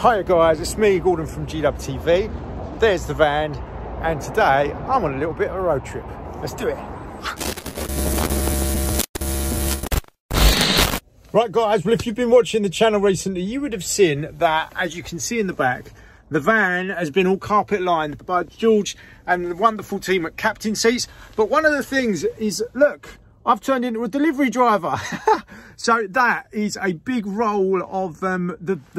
Hiya guys, it's me, Gordon from GDUBTV. There's the van, and today I'm on a little bit of a road trip. Let's do it. Right guys, well if you've been watching the channel recently, you would have seen that, as you can see in the back, the van has been all carpet lined by George and the wonderful team at Captain Seats. But one of the things is, look, I've turned into a delivery driver. So that is a big roll of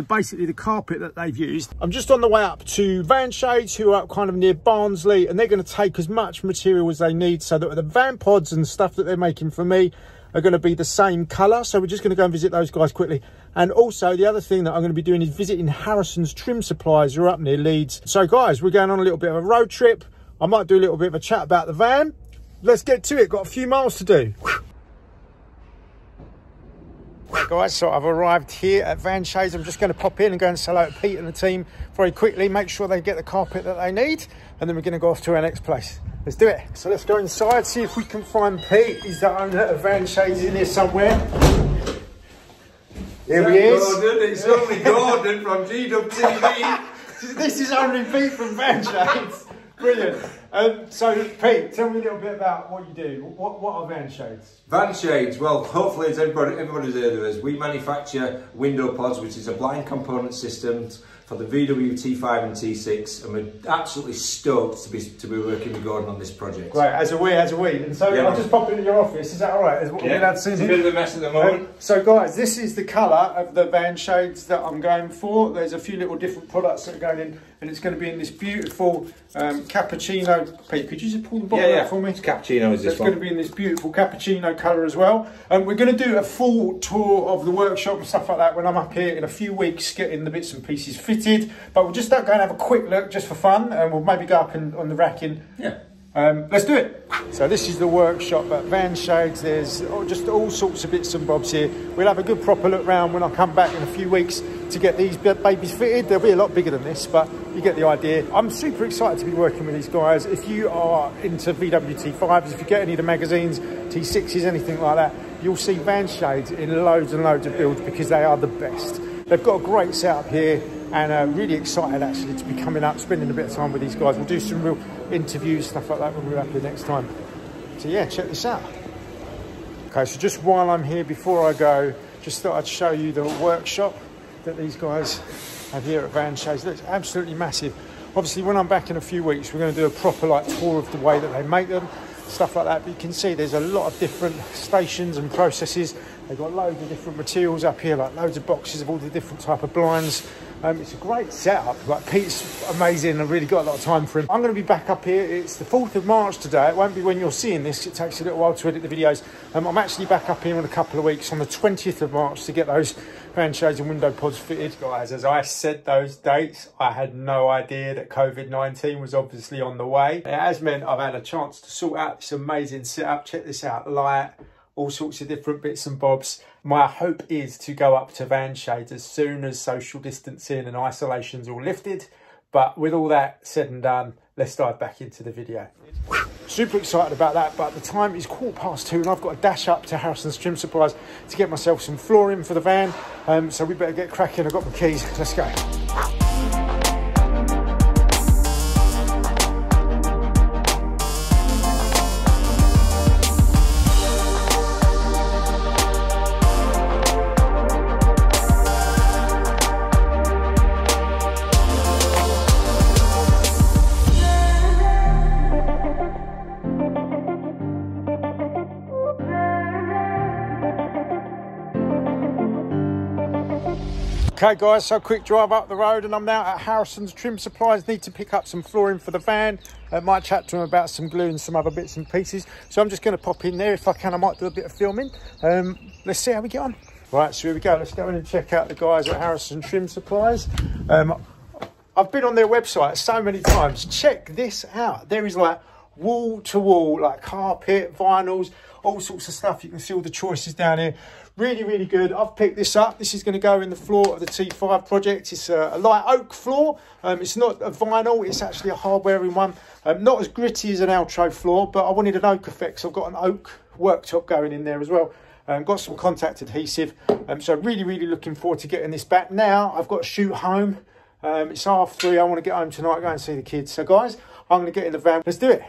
basically the carpet that they've used. I'm just on the way up to VanShades, who are up kind of near Barnsley, and they're going to take as much material as they need so that the van pods and stuff that they're making for me are going to be the same colour. So we're just going to go and visit those guys quickly. And also the other thing that I'm going to be doing is visiting Harrison's Trim Supplies, who are up near Leeds. So guys, we're going on a little bit of a road trip. I might do a little bit of a chat about the van. Let's get to it. Got a few miles to do. Right guys, so I've arrived here at VanShades. I'm just going to pop in and go and say hello to Pete and the team very quickly, make sure they get the carpet that they need, and then we're going to go off to our next place. Let's do it. So let's go inside, see if we can find Pete. He's the owner of VanShades in here somewhere. Here he is. Gordon, it's only Gordon from GDUBTV. This is only Pete from VanShades. Brilliant. So Pete, tell me a little bit about what you do. What are VanShades? VanShades, well, hopefully as everybody's heard of us, we manufacture window pods, which is a blind component system for the VW T5 and T6, and we're absolutely stoked to be working with Gordon on this project. Great, as are we. And so yeah, I'll just pop into your office, is that all right? Yeah, it's a bit of a mess at the moment. So guys, this is the colour of the VanShades that I'm going for. There's a few little different products that are going in, and it's going to be in this beautiful cappuccino. Pete, could you just pull the bottle out for me? It's cappuccino, is this It's going to be in this beautiful cappuccino colour as well. We're going to do a full tour of the workshop and stuff like that when I'm up here in a few weeks, getting the bits and pieces fitted. But we'll just go and have a quick look just for fun, and we'll maybe go up on the racking. Yeah. Let's do it. So this is the workshop at VanShades. There's just all sorts of bits and bobs here. We'll have a good proper look round when I come back in a few weeks to get these babies fitted. They'll be a lot bigger than this, but you get the idea. I'm super excited to be working with these guys. If you are into VW T5s, if you get any of the magazines, T6s, anything like that, you'll see VanShades in loads and loads of builds because they are the best. They've got a great setup here, and really excited actually to be coming up, spending a bit of time with these guys. We'll do some real interviews, stuff like that, when we're up here next time. So yeah, check this out. Okay, so just while I'm here, before I go, just thought I'd show you the workshop that these guys have here at VanShades. It looks absolutely massive. Obviously, when I'm back in a few weeks, we're going to do a proper tour of the way that they make them, stuff like that. But you can see there's a lot of different stations and processes. They've got loads of different materials up here, like loads of boxes of all the different type of blinds. It's a great setup. Pete's amazing. I've really got a lot of time for him. I'm going to be back up here. It's the 4th of March today. It won't be when you're seeing this. It takes a little while to edit the videos. I'm actually back up here in a couple of weeks on the 20th of March to get those VanShades and window pods fitted. Guys, as I said those dates, I had no idea that COVID-19 was obviously on the way. It has meant I've had a chance to sort out this amazing setup. Check this out, light, all sorts of different bits and bobs. My hope is to go up to VanShades as soon as social distancing and isolation's all lifted. But with all that said and done, let's dive back into the video. Super excited about that, but the time is 2:15 and I've got to dash up to Harrison's Trim Supplies to get myself some flooring for the van. So we better get cracking. I've got my keys. Let's go. Okay guys, so quick drive up the road and I'm now at Harrison's Trim Supplies. Need to pick up some flooring for the van. Might chat to them about some glue and some other bits and pieces. So I'm just going to pop in there. If I can, I might do a bit of filming. Let's see how we get on. Right, so here we go. Let's go in and check out the guys at Harrison Trim Supplies. I've been on their website so many times. Check this out. There is wall to wall, carpet, vinyls, all sorts of stuff. You can see all the choices down here. Really, really good. I've picked this up. This is going to go in the floor of the T5 project. It's a light oak floor. It's not a vinyl. It's actually a hard-wearing one. Not as gritty as an Altro floor, but I wanted an oak effect, so I've got an oak worktop going in there as well. got some contact adhesive. So really looking forward to getting this back. Now I've got to shoot home. It's 3:30. I want to get home tonight, go and see the kids. So guys, I'm going to get in the van. Let's do it.